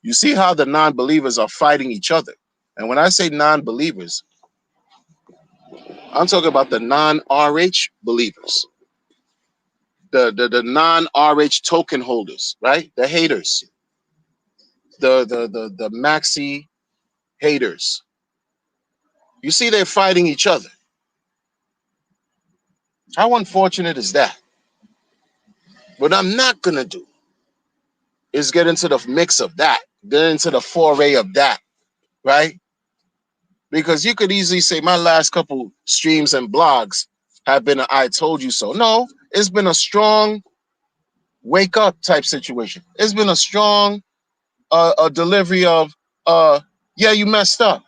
You see how the non-believers are fighting each other. And when I say non-believers, I'm talking about the non-RH believers, the non-RH token holders, right? The haters, the maxi haters. You see, they're fighting each other. How unfortunate is that? What I'm not gonna do is get into the mix of that, get into the foray of that, right? Because you could easily say my last couple streams and blogs have been a I told you so. No, it's been a strong wake up type situation. It's been a strong a delivery of yeah, you messed up.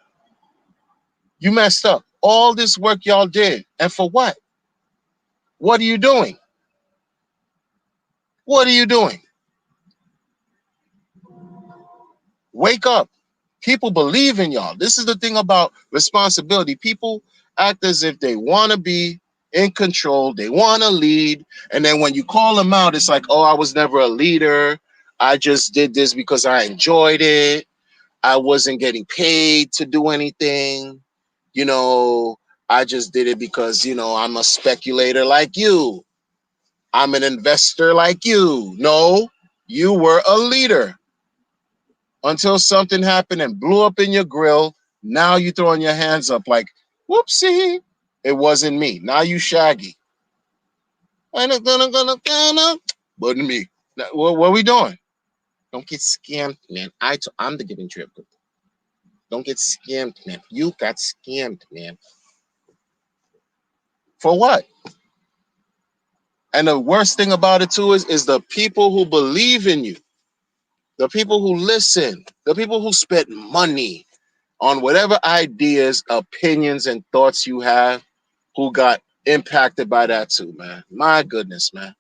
You messed up. All this work y'all did. And for what? What are you doing? What are you doing? Wake up. People believe in y'all. This is the thing about responsibility. People act as if they want to be in control. They want to lead. And then when you call them out, it's like, oh, I was never a leader. I just did this because I enjoyed it. I wasn't getting paid to do anything. You know, I just did it because, I'm a speculator like you. I'm an investor like you. No, you were a leader until something happened and blew up in your grill. Now you throwing your hands up like, whoopsie, it wasn't me. Now you shaggy. Wasn't me. What are we doing? Don't get scammed, man. I'm the giving trip. Don't get scammed, man. You got scammed, man. For what? And the worst thing about it too is the people who believe in you, the people who listen, the people who spent money on whatever ideas, opinions, and thoughts you have, who got impacted by that too, man. My goodness, man.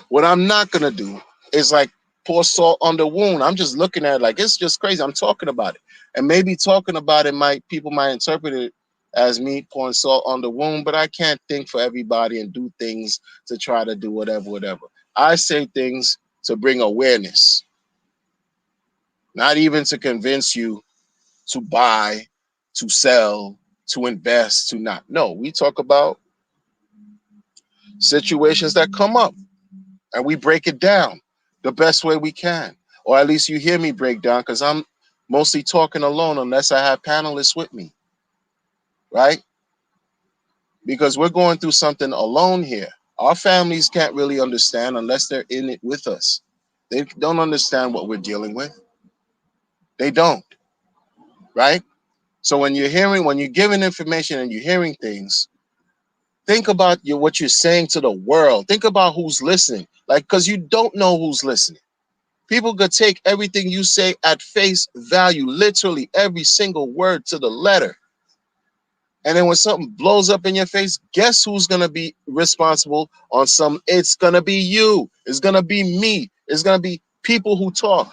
What I'm not gonna do is like pour salt on the wound. I'm just looking at it like it's just crazy. I'm talking about it. And maybe talking about it people might interpret it as me pouring salt on the wound, but I can't think for everybody and do things to try to do whatever. I say things to bring awareness, not even to convince you to buy, to sell, to invest, to not. No, we talk about situations that come up and we break it down the best way we can. Or at least you hear me break down because I'm mostly talking alone unless I have panelists with me, right? Because we're going through something alone here. Our families can't really understand unless they're in it with us. They don't understand what we're dealing with. They don't, right? So when you're giving information and you're hearing things, think about what you're saying to the world. Think about who's listening. Like, because you don't know who's listening. People could take everything you say at face value, literally every single word to the letter. And then when something blows up in your face, guess who's going to be responsible on some? It's going to be you. It's going to be me. It's going to be people who talk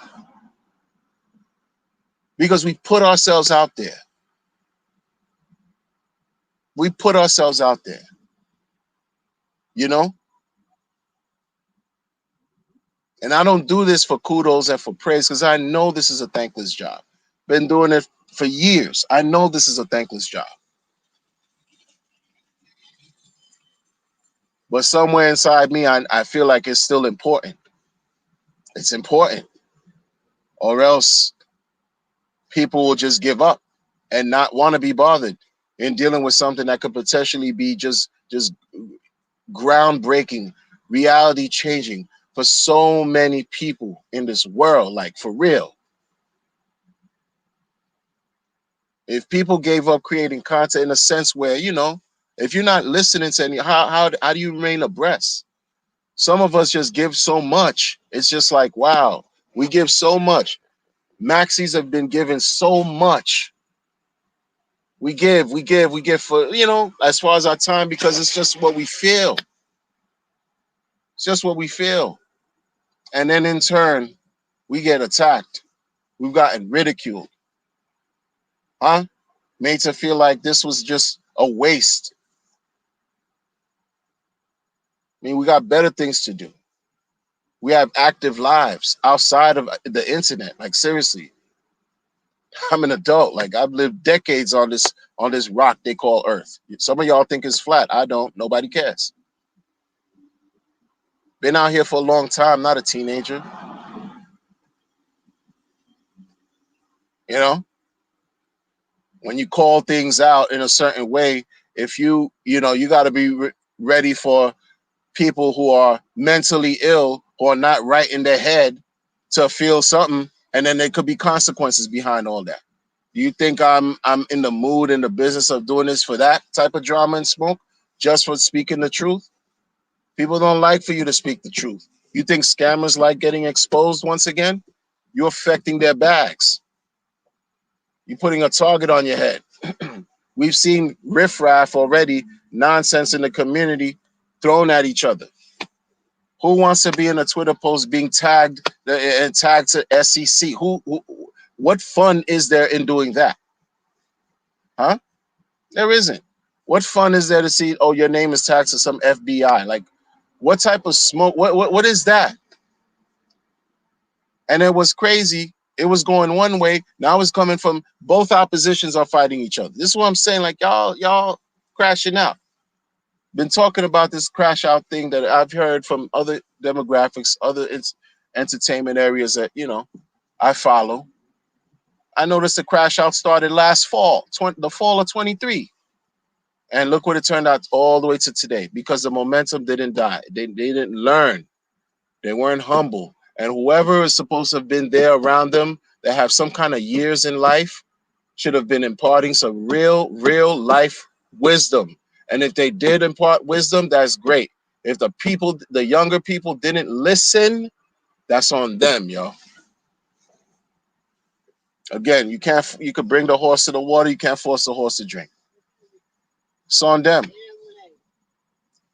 because we put ourselves out there. We put ourselves out there, you know? And I don't do this for kudos and for praise because I know this is a thankless job. Been doing it for years. I know this is a thankless job. But somewhere inside me, I feel like it's still important. It's important. Or else people will just give up and not want to be bothered in dealing with something that could potentially be just groundbreaking, reality changing for so many people in this world, like for real. If people gave up creating content in a sense where, if you're not listening to any, how do you remain abreast? Some of us just give so much. It's just like, wow, we give so much. Maxis have been given so much. We give for, as far as our time, because it's just what we feel. It's just what we feel. And then in turn, we get attacked. We've gotten ridiculed. Huh? Made to feel like this was just a waste. I mean, we got better things to do. We have active lives outside of the internet. Like seriously, I'm an adult. Like I've lived decades on this rock they call Earth. Some of y'all think it's flat. I don't. Nobody cares. Been out here for a long time. Not a teenager. You know, when you call things out in a certain way, if you got to be ready for people who are mentally ill or not right in their head to feel something, and then there could be consequences behind all that. Do you think I'm in the mood in the business of doing this for that type of drama and smoke, just for speaking the truth? People don't like for you to speak the truth. You think scammers like getting exposed once again? You're affecting their bags. You're putting a target on your head. We've seen riffraff already, nonsense in the community thrown at each other. Who wants to be in a Twitter post being tagged and tagged to SEC? What fun is there in doing that? Huh? There isn't. What fun is there to see, oh, your name is tagged to some FBI? Like, what type of smoke? What is that? And it was crazy. It was going one way. Now it's coming from both oppositions are fighting each other. This is what I'm saying. Like y'all crashing out. Been talking about this crash out thing that I've heard from other demographics, other entertainment areas that I follow. I noticed the crash out started last fall, the fall of 23. And look what it turned out all the way to today because the momentum didn't die. They didn't learn. They weren't humble. And whoever is supposed to have been there around them that have some kind of years in life should have been imparting some real life wisdom. And if they did impart wisdom, that's great. If the younger people didn't listen, that's on them, yo. Again, you could bring the horse to the water, you can't force the horse to drink. It's on them.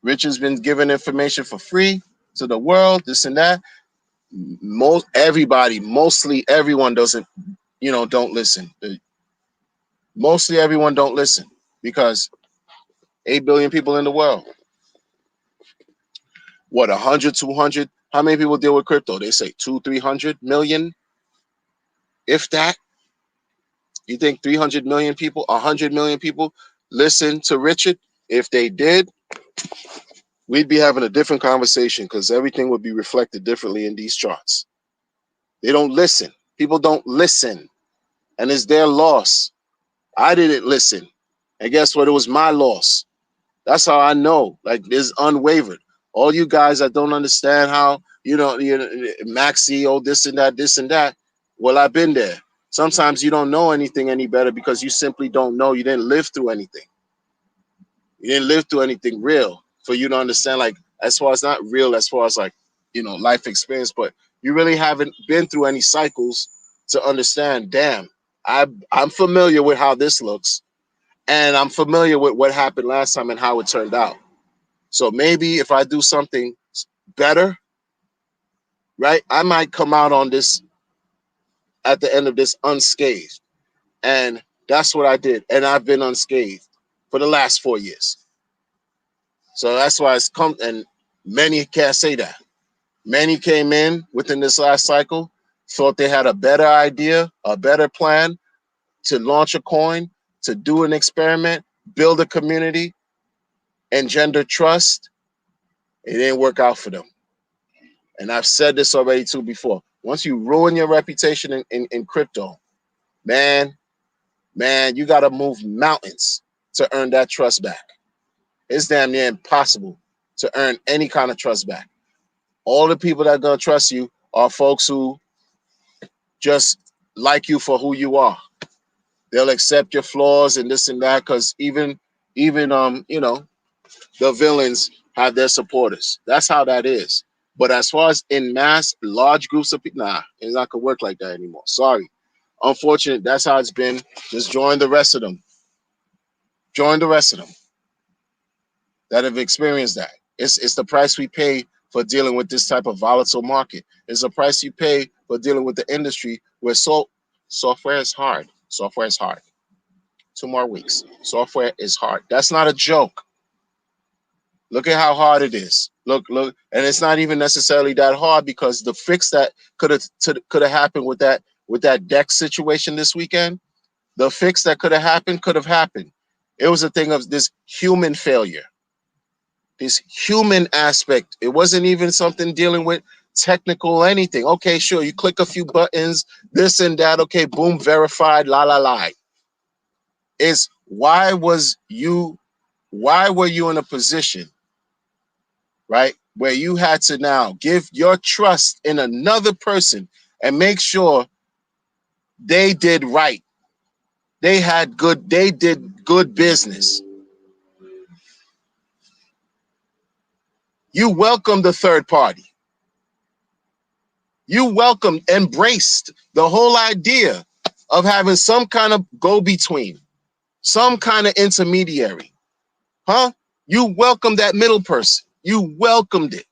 Richard's been giving information for free to the world, this and that. Mostly everyone don't listen. Mostly everyone don't listen because 8 billion people in the world. What, 100, 200 How many people deal with crypto? They say 200-300 million, if that. You think 300 million people, 100 million people listen to Richard? If they did, we'd be having a different conversation because everything would be reflected differently in these charts. They don't listen. People don't listen, and it's their loss. I didn't listen, and guess what? It was my loss. That's how I know. Like, this unwavered. All you guys that don't understand how, Maxi, oh, this and that. Well, I've been there. Sometimes you don't know anything any better because you simply don't know. You didn't live through anything. You didn't live through anything real for you to understand. Like, as far as not real, as far as like, life experience, but you really haven't been through any cycles to understand. Damn, I'm familiar with how this looks, and I'm familiar with what happened last time and how it turned out. So maybe if I do something better, right, I might come out on this at the end of this unscathed. And that's what I did. And I've been unscathed for the last 4 years. So that's why it's come. And many can't say that. Many came in within this last cycle, thought they had a better idea, a better plan to launch a coin, to do an experiment, build a community, engender trust. It didn't work out for them. And I've said this already too before. Once you ruin your reputation in crypto, man, you got to move mountains to earn that trust back. It's damn near impossible to earn any kind of trust back. All the people that are going to trust you are folks who just like you for who you are. They'll accept your flaws and this and that because even the villains have their supporters. That's how that is. But as far as in mass, large groups of people, nah, it's not gonna work like that anymore. Sorry. Unfortunate, that's how it's been. Just join the rest of them. Join the rest of them that have experienced that. It's the price we pay for dealing with this type of volatile market. It's the price you pay for dealing with the industry where software is hard. Software is hard. 2 more weeks. Software is hard. That's not a joke. Look at how hard it is. Look, and it's not even necessarily that hard because the fix that could have happened with that DEX situation this weekend, the fix that could have happened. It was a thing of this human failure, this human aspect. It wasn't even something dealing with technical anything. Okay, sure, you click a few buttons, this and that. Okay, boom, verified. La la la. Is why were you in a position, right, where you had to now give your trust in another person and make sure they did right. They did good business. You welcomed the third party. You embraced the whole idea of having some kind of go-between, some kind of intermediary. Huh? You welcomed that middle person. You welcomed it.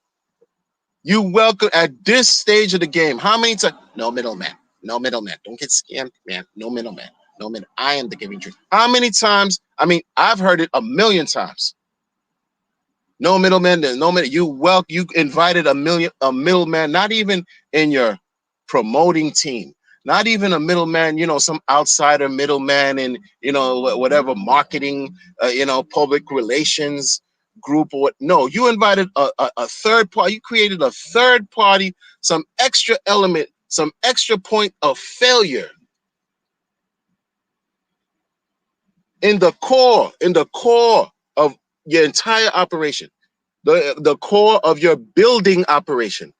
You welcome at this stage of the game. How many times? No middleman. No middleman. Don't get scammed, man. No middleman. No middle. I am the giving truth. How many times? I mean, I've heard it a million times. No middleman. There's no middle. You invited a middleman, not even in your promoting team, not even a middleman, some outsider middleman in, whatever marketing, public relations group or what. No, you invited a third party. You created a third party, some extra element, some extra point of failure in the core of your entire operation, the core of your building operation,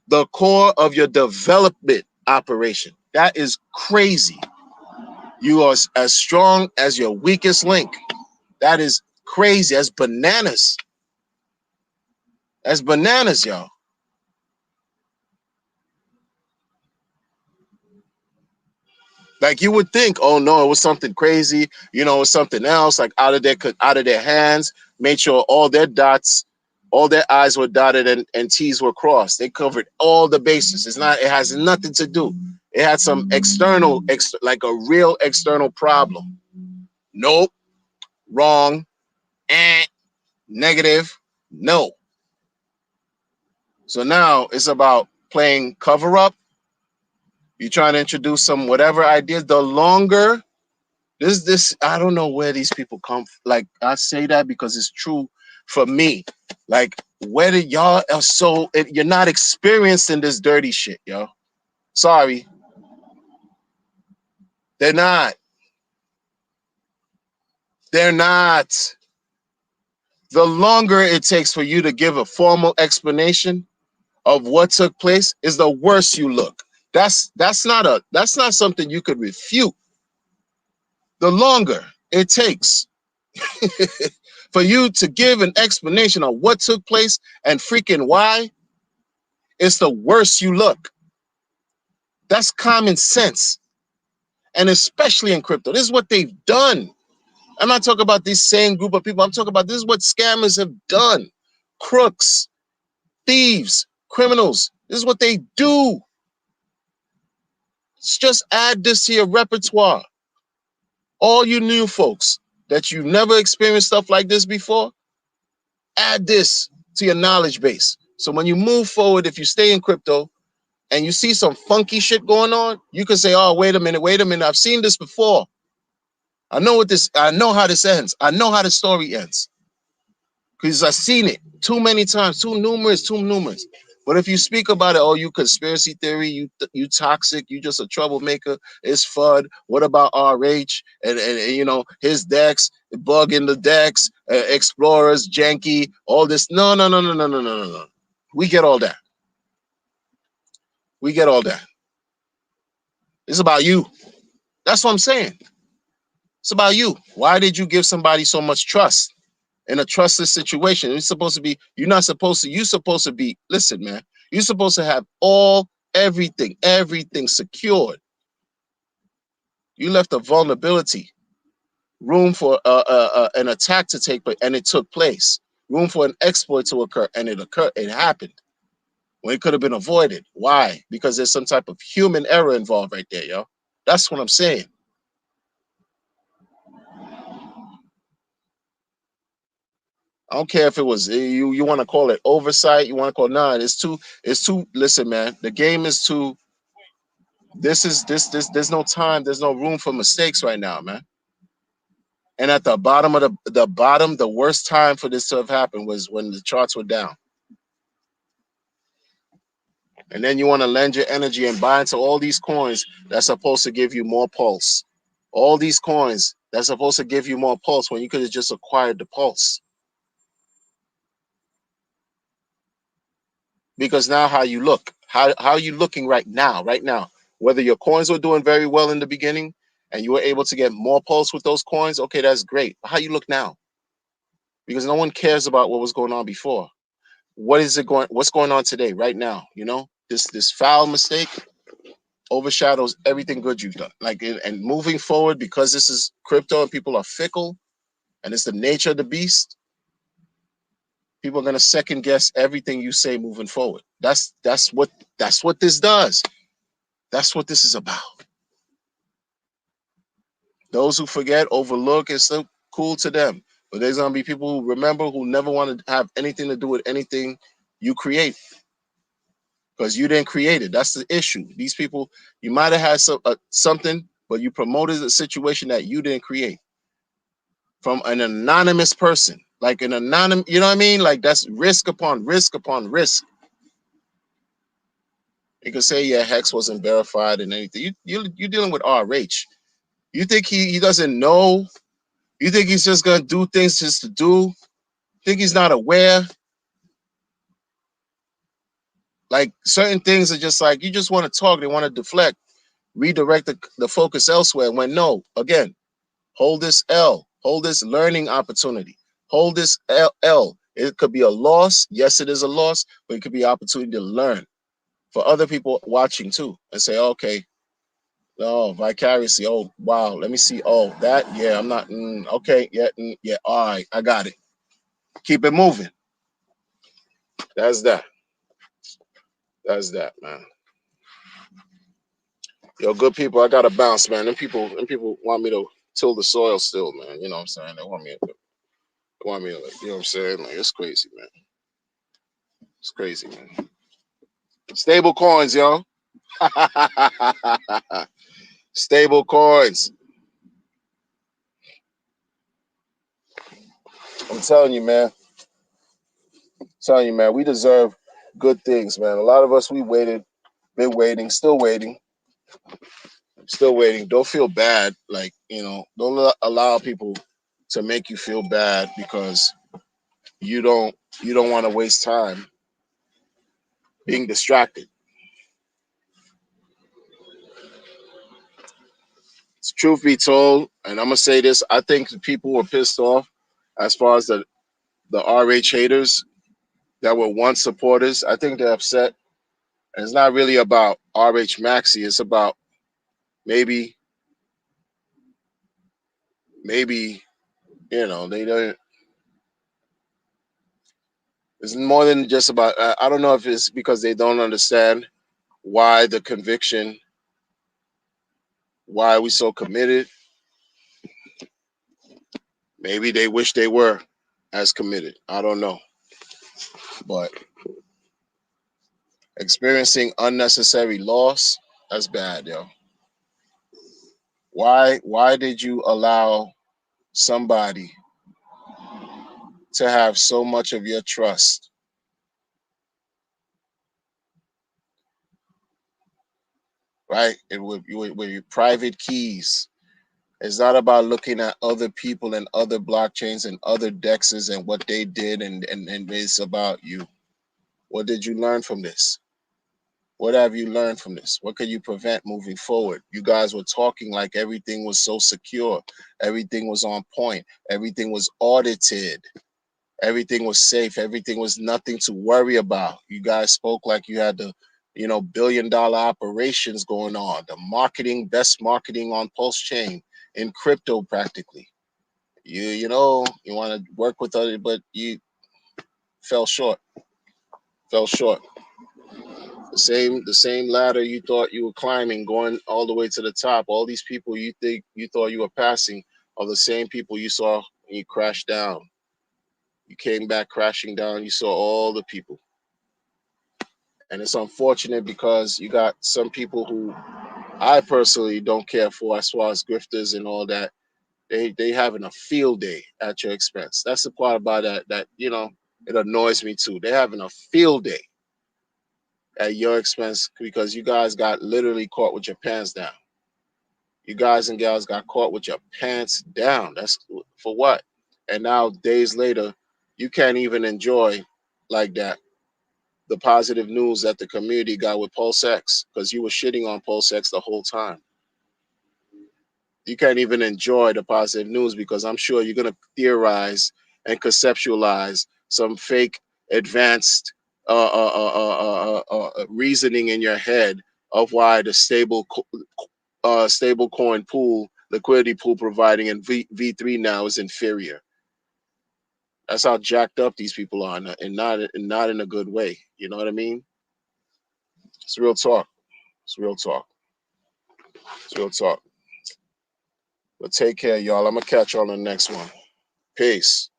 the core of your development operation. That is crazy. You are as strong as your weakest link. That is crazy. That's bananas. That's bananas, y'all. Like, you would think, oh no, it was something crazy, it was something else, like out of their hands, made sure all their I's were dotted and T's were crossed. They covered all the bases. It has nothing to do. It had some like a real external problem. Nope, wrong, negative, no. So now it's about playing cover up. You trying to introduce some whatever ideas. The longer this I don't know where these people come like I say that because it's true for me. Like whether y'all are so you're not experienced in this dirty shit, yo. Sorry, they're not. They're not. The longer it takes for you to give a formal explanation of what took place is the worse you look. That's not something you could refute. The longer it takes for you to give an explanation of what took place and freaking why, it's the worse you look. That's common sense. And especially in crypto, this is what they've done. I'm not talking about this same group of people. I'm talking about this is what scammers have done. Crooks, thieves, criminals. This is what they do. Just add this to your repertoire. All you new folks that you've never experienced stuff like this before, add this to your knowledge base. So when you move forward, if you stay in crypto and you see some funky shit going on, you can say, oh, wait a minute, I've seen this before. I know how this ends. I know how the story ends. Because I've seen it too many times, too numerous. But if you speak about it, oh, you conspiracy theory, you toxic, you just a troublemaker, it's FUD. What about RH and you know his decks, bug in the decks, explorers, janky, all this? No. We get all that. We get all that. It's about you. That's what I'm saying. It's about you. Why did you give somebody so much trust? In a trustless situation. It's supposed to be, you're supposed to be, listen, man, you're supposed to have everything secured. You left a vulnerability, room for an attack to take place, and it took place. Room for an exploit to occur, and it happened when it could have been avoided. Why? Because there's some type of human error involved right there, yo. That's what I'm saying. I don't care if it was you want to call it oversight, you want to call it's too listen, man. The game is too there's no time, there's no room for mistakes right now, man. And at the bottom of the bottom, the worst time for this to have happened was when the charts were down. And then you want to lend your energy and buy into all these coins that's supposed to give you more pulse. All these coins that's supposed to give you more pulse when you could have just acquired the pulse. Because now how you look, how are you looking right now, whether your coins were doing very well in the beginning and you were able to get more pulse with those coins, okay, that's great. How you look now? Because no one cares about what was going on before. What's going on today, right now? You know, this foul mistake overshadows everything good you've done. Like and moving forward, because this is crypto and people are fickle and it's the nature of the beast, people are gonna second guess everything you say moving forward. That's what this does. That's what this is about. Those who forget, overlook, it's so cool to them. But there's gonna be people who remember who never want to have anything to do with anything you create because you didn't create it. That's the issue. These people, you might have had something, but you promoted a situation that you didn't create from an anonymous person, like an anonymous. You know what I mean? Like that's risk upon risk upon risk. You can say, yeah, Hex wasn't verified and anything. You're dealing with RH. You think he doesn't know? You think he's just gonna do things just to do? Think he's not aware? Like certain things are just like you just want to talk, they want to deflect, redirect the focus elsewhere. When no, again, hold this L, hold this learning opportunity, hold this L. It could be a loss. Yes, it is a loss, but it could be an opportunity to learn for other people watching too and say, okay, oh, vicariously, oh, wow, let me see. Oh, that, yeah, I'm not, okay, yeah, yeah, all right, I got it. Keep it moving. That's that. That's that, man. Yo, good people, I gotta bounce, man. Them people want me to till the soil still, man. You know what I'm saying? They want me to, like, you know what I'm saying? Like, it's crazy, man. It's crazy, man. Stable coins, yo. Stable coins. I'm telling you, man. I'm telling you, man. We deserve good things, man. A lot of us, we waited, been waiting, still waiting. Don't feel bad. Like, don't allow people to make you feel bad because you don't you don't want to waste time being distracted. Truth be told, and I'm gonna say this, I think the people were pissed off as far as the RH haters that were once supporters. I think they're upset. And it's not really about RH Maxi. It's about maybe, maybe, they don't. It's more than just about. I don't know if it's because they don't understand why the conviction, why we so committed. Maybe they wish they were as committed. I don't know. But experiencing unnecessary loss, that's bad, yo. Why did you allow somebody to have so much of your trust, right? And with your private keys. It's not about looking at other people and other blockchains and other dexes and what they did, and it's about you. What did you learn from this? What have you learned from this? What can you prevent moving forward? You guys were talking like everything was so secure, everything was on point, everything was audited, everything was safe, everything was nothing to worry about. You guys spoke like you had the, billion-dollar operations going on, the marketing, best marketing on Pulse Chain in crypto practically. You want to work with other, but you fell short, fell short. The same ladder you thought you were climbing, going all the way to the top. All these people you think you thought you were passing are the same people you saw when you crashed down. You came back crashing down. You saw all the people, and it's unfortunate because you got some people who I personally don't care for, as far as grifters and all that. They having a field day at your expense. That's the part about that it annoys me too. They're having a field day at your expense because you guys got literally caught with your pants down. You guys and gals got caught with your pants down. That's for what? And now days later, you can't even enjoy like that the positive news that the community got with PulseX because you were shitting on PulseX the whole time. You can't even enjoy the positive news because I'm sure you're going to theorize and conceptualize some fake advanced reasoning in your head of why the stable coin pool, liquidity pool providing in V3 now is inferior. That's how jacked up these people are, and not in a good way. You know what I mean? It's real talk. It's real talk. It's real talk. But take care, y'all. I'm gonna catch y'all on the next one. Peace.